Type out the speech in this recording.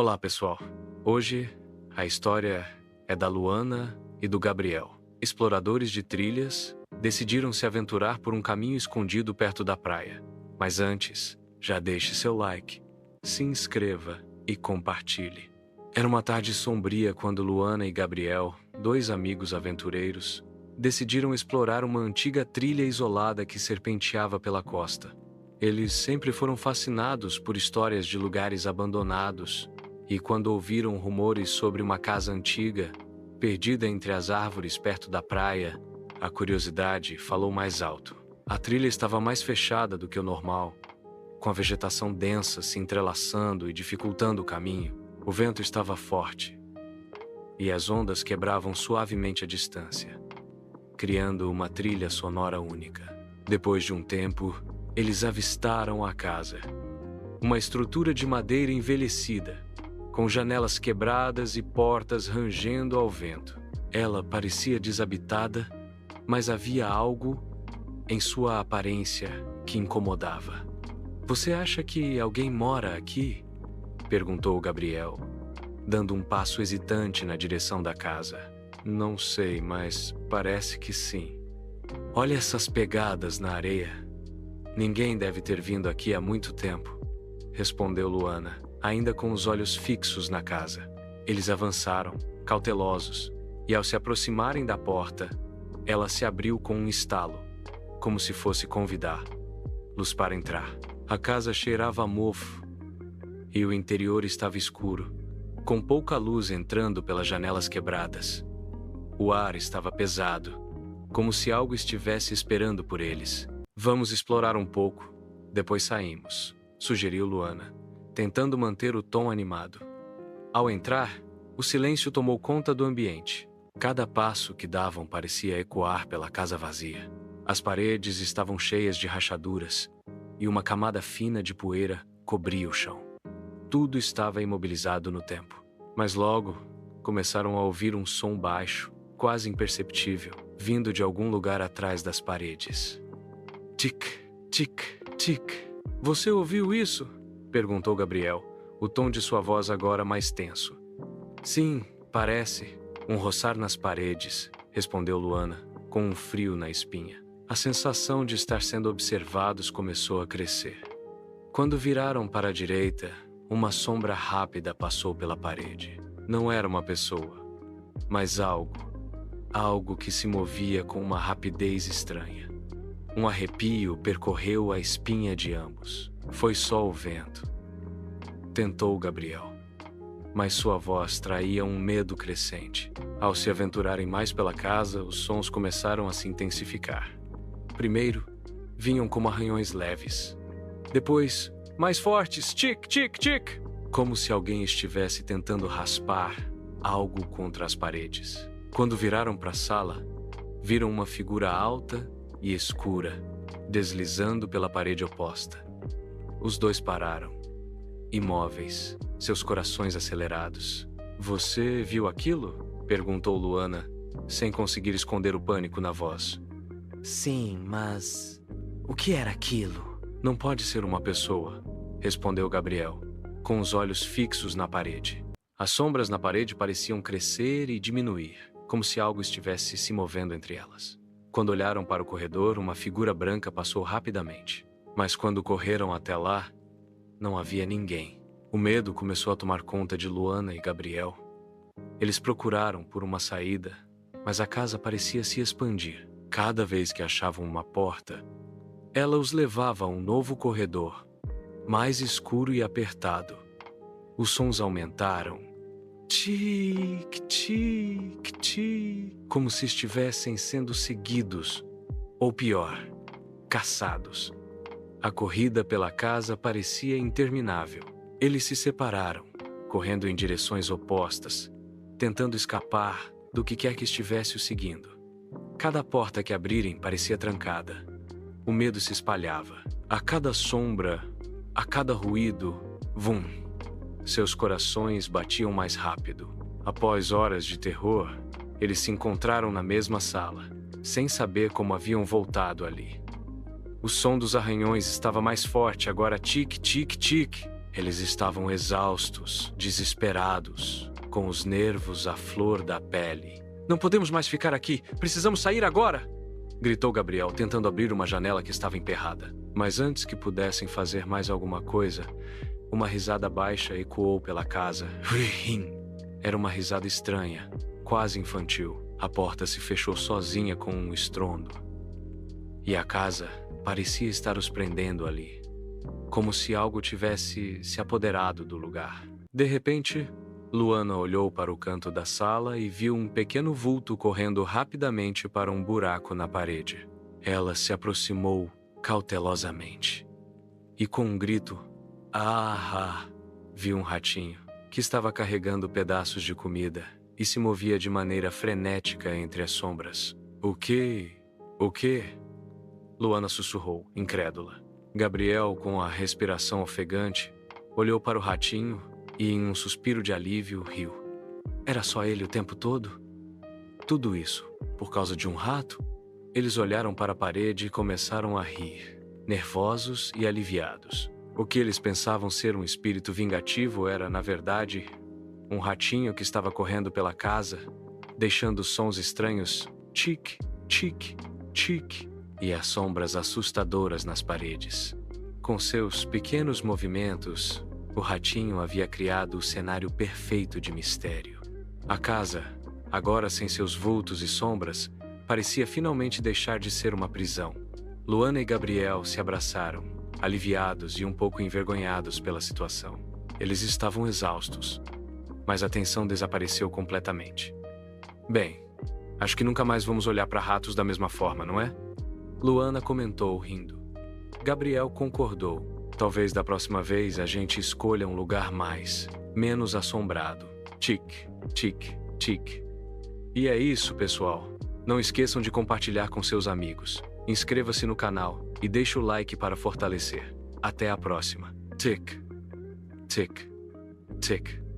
Olá, pessoal. Hoje a história é da Luana e do Gabriel. Exploradores de trilhas decidiram se aventurar por um caminho escondido perto da praia. Mas antes, já deixe seu like, se inscreva e compartilhe. Era uma tarde sombria quando Luana e Gabriel, dois amigos aventureiros, decidiram explorar uma antiga trilha isolada que serpenteava pela costa. Eles sempre foram fascinados por histórias de lugares abandonados, e quando ouviram rumores sobre uma casa antiga, perdida entre as árvores perto da praia, a curiosidade falou mais alto. A trilha estava mais fechada do que o normal, com a vegetação densa se entrelaçando e dificultando o caminho. O vento estava forte, e as ondas quebravam suavemente a distância, criando uma trilha sonora única. Depois de um tempo, eles avistaram a casa. Uma estrutura de madeira envelhecida, com janelas quebradas e portas rangendo ao vento. Ela parecia desabitada, mas havia algo em sua aparência que incomodava. "Você acha que alguém mora aqui?" perguntou Gabriel, dando um passo hesitante na direção da casa. "Não sei, mas parece que sim. Olha essas pegadas na areia. Ninguém deve ter vindo aqui há muito tempo", respondeu Luana, ainda com os olhos fixos na casa. Eles avançaram, cautelosos, e ao se aproximarem da porta, ela se abriu com um estalo, como se fosse convidá-los para entrar. A casa cheirava a mofo, e o interior estava escuro, com pouca luz entrando pelas janelas quebradas. O ar estava pesado, como se algo estivesse esperando por eles. "Vamos explorar um pouco, depois saímos", sugeriu Luana, tentando manter o tom animado. Ao entrar, o silêncio tomou conta do ambiente. Cada passo que davam parecia ecoar pela casa vazia. As paredes estavam cheias de rachaduras, e uma camada fina de poeira cobria o chão. Tudo estava imobilizado no tempo. Mas logo, começaram a ouvir um som baixo, quase imperceptível, vindo de algum lugar atrás das paredes. "Tic, tic, tic. Você ouviu isso?" perguntou Gabriel, o tom de sua voz agora mais tenso. "Sim, parece. Um roçar nas paredes", respondeu Luana, com um frio na espinha. A sensação de estar sendo observados começou a crescer. Quando viraram para a direita, uma sombra rápida passou pela parede. Não era uma pessoa, mas algo que se movia com uma rapidez estranha. Um arrepio percorreu a espinha de ambos. "Foi só o vento", tentou Gabriel, mas sua voz traía um medo crescente. Ao se aventurarem mais pela casa, os sons começaram a se intensificar. Primeiro, vinham como arranhões leves. Depois, mais fortes, tic, tic, tic, como se alguém estivesse tentando raspar algo contra as paredes. Quando viraram para a sala, viram uma figura alta e escura, deslizando pela parede oposta. Os dois pararam, imóveis, seus corações acelerados. "Você viu aquilo?" perguntou Luana, sem conseguir esconder o pânico na voz. Sim, mas o que era aquilo? "Não pode ser uma pessoa", respondeu Gabriel, com os olhos fixos na parede. As sombras na parede pareciam crescer e diminuir, como se algo estivesse se movendo entre elas. Quando olharam para o corredor, uma figura branca passou rapidamente. Mas quando correram até lá, não havia ninguém. O medo começou a tomar conta de Luana e Gabriel. Eles procuraram por uma saída, mas a casa parecia se expandir. Cada vez que achavam uma porta, ela os levava a um novo corredor, mais escuro e apertado. Os sons aumentaram. Tic, tic, tic, como se estivessem sendo seguidos, ou pior, caçados. A corrida pela casa parecia interminável. Eles se separaram, correndo em direções opostas, tentando escapar do que quer que estivesse o seguindo. Cada porta que abrirem parecia trancada. O medo se espalhava. A cada sombra, a cada ruído, vum! Seus corações batiam mais rápido. Após horas de terror, eles se encontraram na mesma sala, sem saber como haviam voltado ali. O som dos arranhões estava mais forte, agora tic, tic, tic. Eles estavam exaustos, desesperados, com os nervos à flor da pele. Não podemos mais ficar aqui! Precisamos sair agora! Gritou Gabriel, tentando abrir uma janela que estava emperrada. Mas antes que pudessem fazer mais alguma coisa, uma risada baixa ecoou pela casa. Era uma risada estranha, quase infantil. A porta se fechou sozinha com um estrondo. E a casa parecia estar os prendendo ali, como se algo tivesse se apoderado do lugar. De repente, Luana olhou para o canto da sala e viu um pequeno vulto correndo rapidamente para um buraco na parede. Ela se aproximou cautelosamente e, com um grito, viu um ratinho que estava carregando pedaços de comida e se movia de maneira frenética entre as sombras. O quê? O quê? Luana sussurrou, incrédula. Gabriel, com a respiração ofegante, olhou para o ratinho e, em um suspiro de alívio, riu. Era só ele o tempo todo? Tudo isso por causa de um rato? Eles olharam para a parede e começaram a rir, nervosos e aliviados. O que eles pensavam ser um espírito vingativo era, na verdade, um ratinho que estava correndo pela casa, deixando sons estranhos, tic, tic, tic, e as sombras assustadoras nas paredes. Com seus pequenos movimentos, o ratinho havia criado o cenário perfeito de mistério. A casa, agora sem seus vultos e sombras, parecia finalmente deixar de ser uma prisão. Luana e Gabriel se abraçaram, aliviados e um pouco envergonhados pela situação. Eles estavam exaustos, mas a tensão desapareceu completamente. Bem, acho que nunca mais vamos olhar para ratos da mesma forma, não é? Luana comentou, rindo. Gabriel concordou. Talvez da próxima vez a gente escolha um lugar menos assombrado. Tic, tic, tic. E é isso, pessoal. Não esqueçam de compartilhar com seus amigos. Inscreva-se no canal e deixe o like para fortalecer. Até a próxima. Tic, tic, tic.